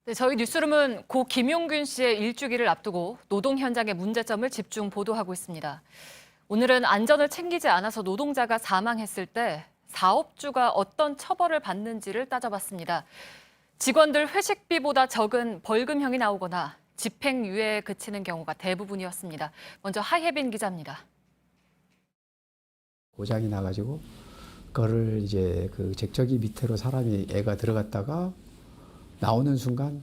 네, 저희 뉴스룸은 고 김용균 씨의 일주기를 앞두고 노동 현장의 문제점을 집중 보도하고 있습니다. 오늘은 안전을 챙기지 않아서 노동자가 사망했을 때 사업주가 어떤 처벌을 받는지를 따져봤습니다. 직원들 회식비보다 적은 벌금형이 나오거나 집행유예에 그치는 경우가 대부분이었습니다. 먼저 하혜빈 기자입니다. 고장이 나가지고 그거를 이제 그 잭저기 밑으로 애가 들어갔다가 나오는 순간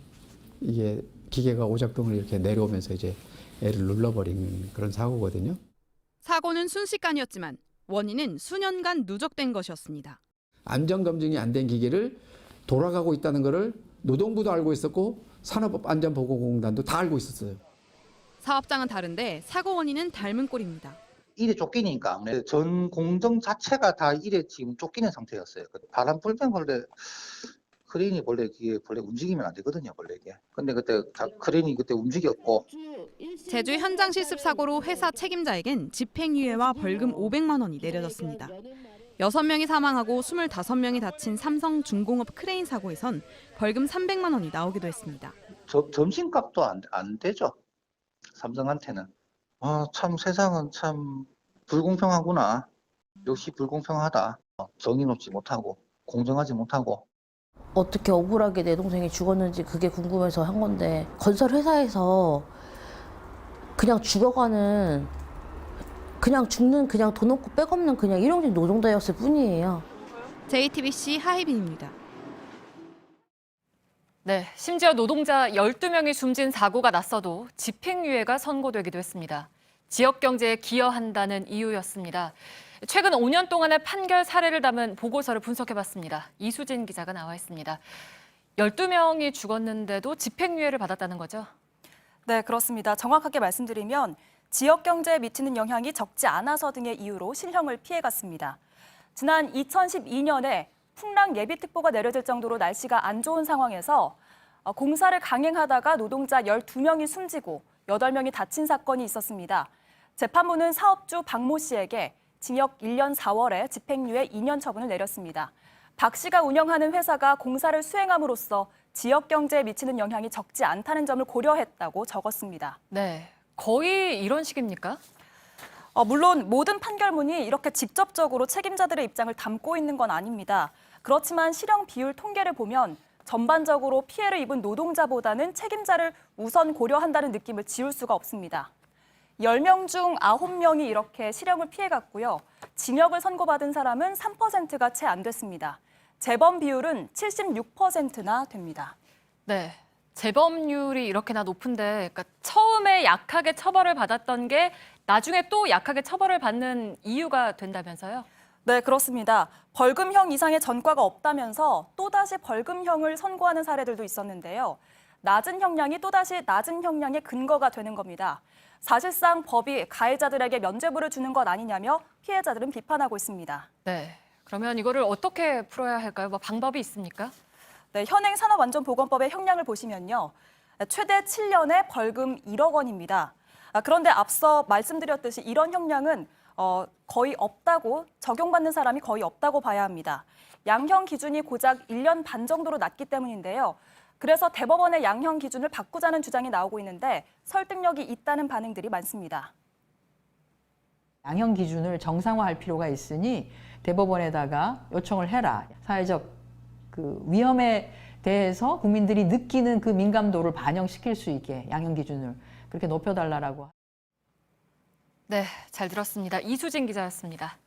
이게 기계가 오작동을 이렇게 내려오면서 이제 애를 눌러버린 그런 사고거든요. 사고는 순식간이었지만 원인은 수년간 누적된 것이었습니다. 안전검증이 안 된 기계를 돌아가고 있다는 것을 노동부도 알고 있었고 산업안전보건공단도 다 알고 있었어요. 사업장은 다른데 사고 원인은 닮은 꼴입니다. 일에 쫓기니까 아무래도 전 공정 자체가 다 일에 지금 쫓기는 상태였어요. 바람 불면 원래 크레인이 원래 움직이면 안 되거든요, 원래 이게. 근데 그때 크레인이 그때 움직였고. 제주 현장 실습 사고로 회사 책임자에겐 집행유예와 벌금 500만 원이 내려졌습니다. 6명이 사망하고 25명이 다친 삼성중공업 크레인 사고에선 벌금 300만 원이 나오기도 했습니다. 점심값도 안 되죠, 삼성한테는. 참 세상은 참 불공평하구나. 역시 불공평하다. 정의 놓지 못하고 공정하지 못하고. 어떻게 억울하게 내 동생이 죽었는지 그게 궁금해서 한 건데 건설 회사에서 그냥 죽어가는 그냥 죽는 그냥 돈 없고 백 없는 그냥 일용직 노동자였을 뿐이에요. JTBC 하혜빈입니다. 네, 심지어 노동자 12명이 숨진 사고가 났어도 집행유예가 선고되기도 했습니다. 지역 경제에 기여한다는 이유였습니다. 최근 5년 동안의 판결 사례를 담은 보고서를 분석해봤습니다. 이수진 기자가 나와 있습니다. 12명이 죽었는데도 집행유예를 받았다는 거죠? 네, 그렇습니다. 정확하게 말씀드리면 지역 경제에 미치는 영향이 적지 않아서 등의 이유로 실형을 피해갔습니다. 지난 2012년에 풍랑 예비특보가 내려질 정도로 날씨가 안 좋은 상황에서 공사를 강행하다가 노동자 12명이 숨지고 8명이 다친 사건이 있었습니다. 재판부는 사업주 박모 씨에게 징역 1년 4월에 집행유예 2년 처분을 내렸습니다. 박 씨가 운영하는 회사가 공사를 수행함으로써 지역 경제에 미치는 영향이 적지 않다는 점을 고려했다고 적었습니다. 네, 거의 이런 식입니까? 물론 모든 판결문이 이렇게 직접적으로 책임자들의 입장을 담고 있는 건 아닙니다. 그렇지만 실형 비율 통계를 보면 전반적으로 피해를 입은 노동자보다는 책임자를 우선 고려한다는 느낌을 지울 수가 없습니다. 10명 중 9명이 이렇게 실형을 피해갔고요. 징역을 선고받은 사람은 3%가 채 안 됐습니다. 재범 비율은 76%나 됩니다. 네, 재범률이 이렇게나 높은데 그러니까 처음에 약하게 처벌을 받았던 게 나중에 또 약하게 처벌을 받는 이유가 된다면서요? 네, 그렇습니다. 벌금형 이상의 전과가 없다면서 또다시 벌금형을 선고하는 사례들도 있었는데요. 낮은 형량이 또다시 낮은 형량의 근거가 되는 겁니다. 사실상 법이 가해자들에게 면죄부를 주는 것 아니냐며 피해자들은 비판하고 있습니다. 네, 그러면 이거를 어떻게 풀어야 할까요? 뭐 방법이 있습니까? 네, 현행 산업안전보건법의 형량을 보시면요. 최대 7년에 벌금 1억 원입니다. 그런데 앞서 말씀드렸듯이 이런 형량은 거의 없다고, 적용받는 사람이 거의 없다고 봐야 합니다. 양형 기준이 고작 1년 반 정도로 낮기 때문인데요. 그래서 대법원의 양형 기준을 바꾸자는 주장이 나오고 있는데 설득력이 있다는 반응들이 많습니다. 양형 기준을 정상화할 필요가 있으니 대법원에다가 요청을 해라. 사회적 위험에 대해서 국민들이 느끼는 그 민감도를 반영시킬 수 있게 양형 기준을 그렇게 높여달라고. 네, 잘 들었습니다. 이수진 기자였습니다.